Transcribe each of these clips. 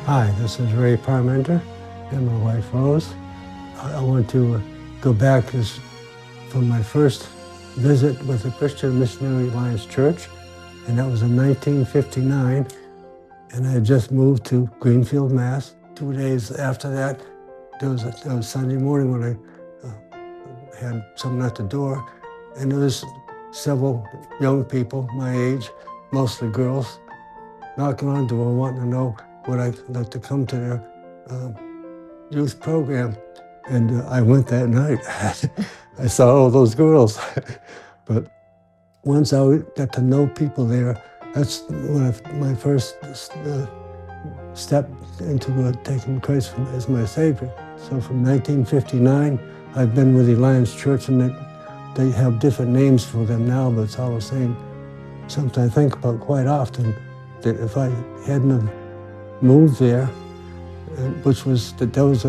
Hi, this is Ray Parmenter and my wife Rose. I want to go back from my first visit with the Christian Missionary Alliance Church, and that was in 1959, and I had just moved to Greenfield, Mass. 2 days after that, there was Sunday morning when I had someone at the door, and there was several young people my age, mostly girls, knocking on the door wanting to know would I like to come to their youth program. And I went that night. I saw all those girls. But once I got to know people there, that's when my first step into taking Christ as my Savior. So from 1959, I've been with the Alliance Church, and they have different names for them now, but it's all the same. Something I think about quite often, that if I hadn't have moved there, which was that was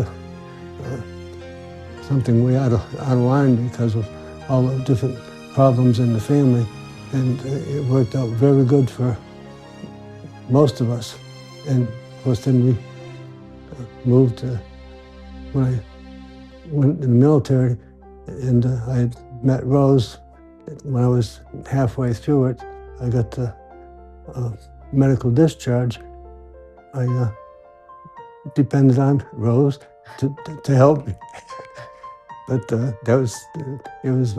something way out of line because of all the different problems in the family, and it worked out very good for most of us. And of course, then we moved when I went in the military, and I had met Rose. When I was halfway through it, I got the medical discharge. I depended on Rose to help me. But it was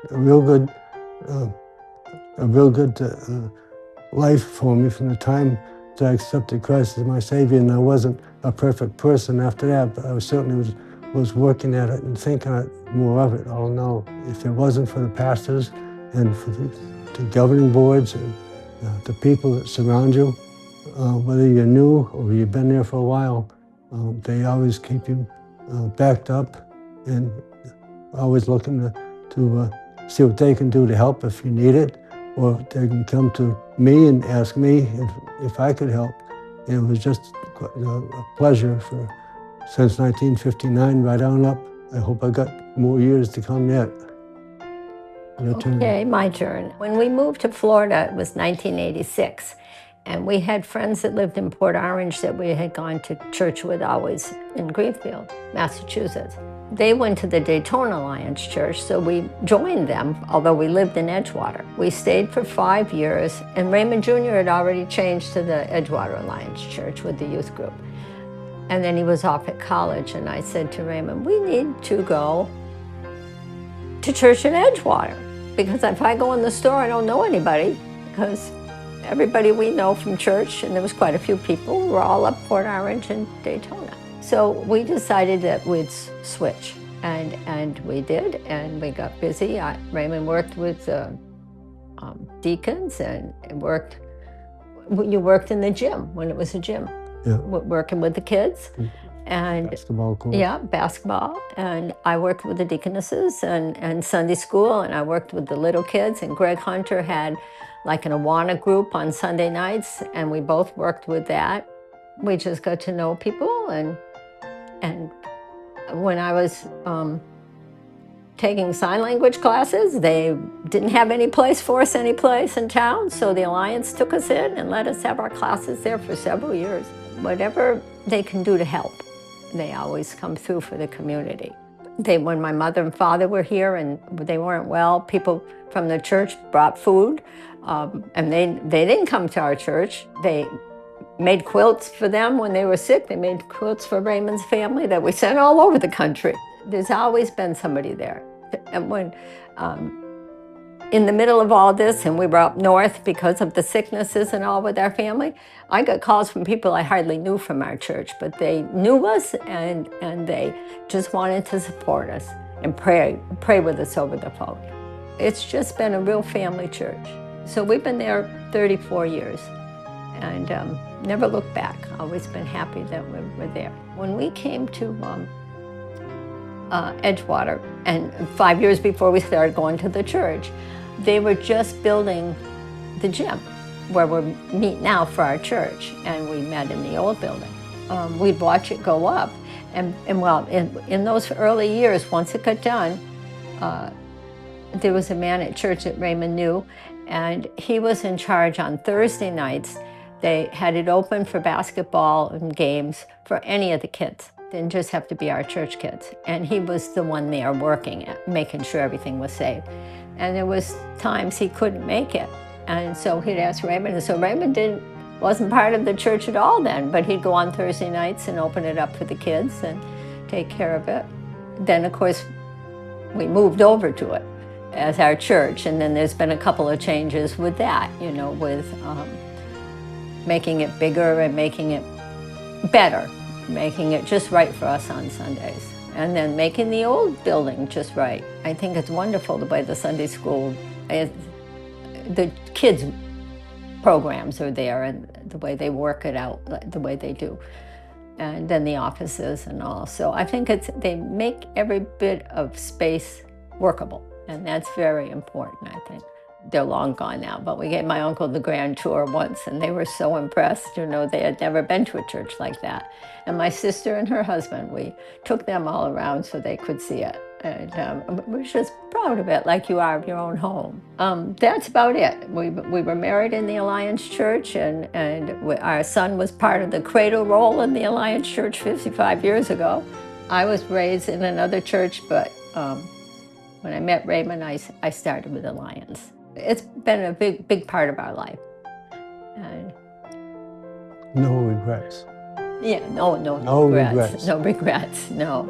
a real good life for me from the time that I accepted Christ as my Savior. And I wasn't a perfect person after that, but I certainly was working at it and thinking more of it. Oh no, if it wasn't for the pastors and for the governing boards and the people that surround you, whether you're new or you've been there for a while, they always keep you backed up and always looking to see what they can do to help if you need it, or they can come to me and ask me if I could help. And it was just a pleasure since 1959 right on up. I hope I got more years to come yet. Your turn. Okay, my turn. When we moved to Florida, it was 1986. And we had friends that lived in Port Orange that we had gone to church with always in Greenfield, Massachusetts. They went to the Daytona Alliance Church, so we joined them, although we lived in Edgewater. We stayed for 5 years, and Raymond Jr. had already changed to the Edgewater Alliance Church with the youth group. And then he was off at college, and I said to Raymond, we need to go to church in Edgewater, because if I go in the store, I don't know anybody, because everybody we know from church, and there was quite a few people, were all up Port Orange and Daytona. So we decided that we'd switch, and we did, and we got busy. Raymond worked with deacons and you worked in the gym when it was a gym, Yeah. Working with the kids. And Basketball court. yeah, basketball. And I worked with the deaconesses and Sunday school, and I worked with the little kids. And Greg Hunter had like an Awana group on Sunday nights, and we both worked with that. We just got to know people, and when I was taking sign language classes, they didn't have any place for us anyplace in town, so the Alliance took us in and let us have our classes there for several years. Whatever they can do to help, they always come through for the community. When my mother and father were here and they weren't well, people from the church brought food, and they didn't come to our church. They made quilts for them when they were sick. They made quilts for Raymond's family that we sent all over the country. There's always been somebody there. And when in the middle of all this, and we were up north because of the sicknesses and all with our family, I got calls from people I hardly knew from our church, but they knew us, and they just wanted to support us and pray with us over the phone. It's just been a real family church. So we've been there 34 years and never looked back. Always been happy that we were there. When we came to Edgewater, and 5 years before we started going to the church, they were just building the gym where we meet now for our church, and we met in the old building. We'd watch it go up, and well, in those early years, once it got done, there was a man at church that Raymond knew, and he was in charge on Thursday nights. They had it open for basketball and games for any of the kids. Didn't just have to be our church kids. And he was the one there working it, making sure everything was safe. And there was times he couldn't make it. And so he'd ask Raymond, and so Raymond wasn't part of the church at all then, but he'd go on Thursday nights and open it up for the kids and take care of it. Then, of course, we moved over to it as our church, and then there's been a couple of changes with that, you know, with making it bigger and making it better, making it just right for us on Sundays. And then making the old building just right. I think it's wonderful the way the Sunday school, the kids' programs are there and the way they work it out, the way they do. And then the offices and all. So I think they make every bit of space workable. And that's very important, I think. They're long gone now, but we gave my uncle the grand tour once, and they were so impressed. You know, they had never been to a church like that. And my sister and her husband, we took them all around so they could see it. And we were just proud of it, like you are of your own home. That's about it. We were married in the Alliance Church, and our son was part of the cradle roll in the Alliance Church 55 years ago. I was raised in another church, but when I met Raymond, I started with Alliance. It's been a big part of our life. No regrets. Yeah, no regrets. No regrets, no.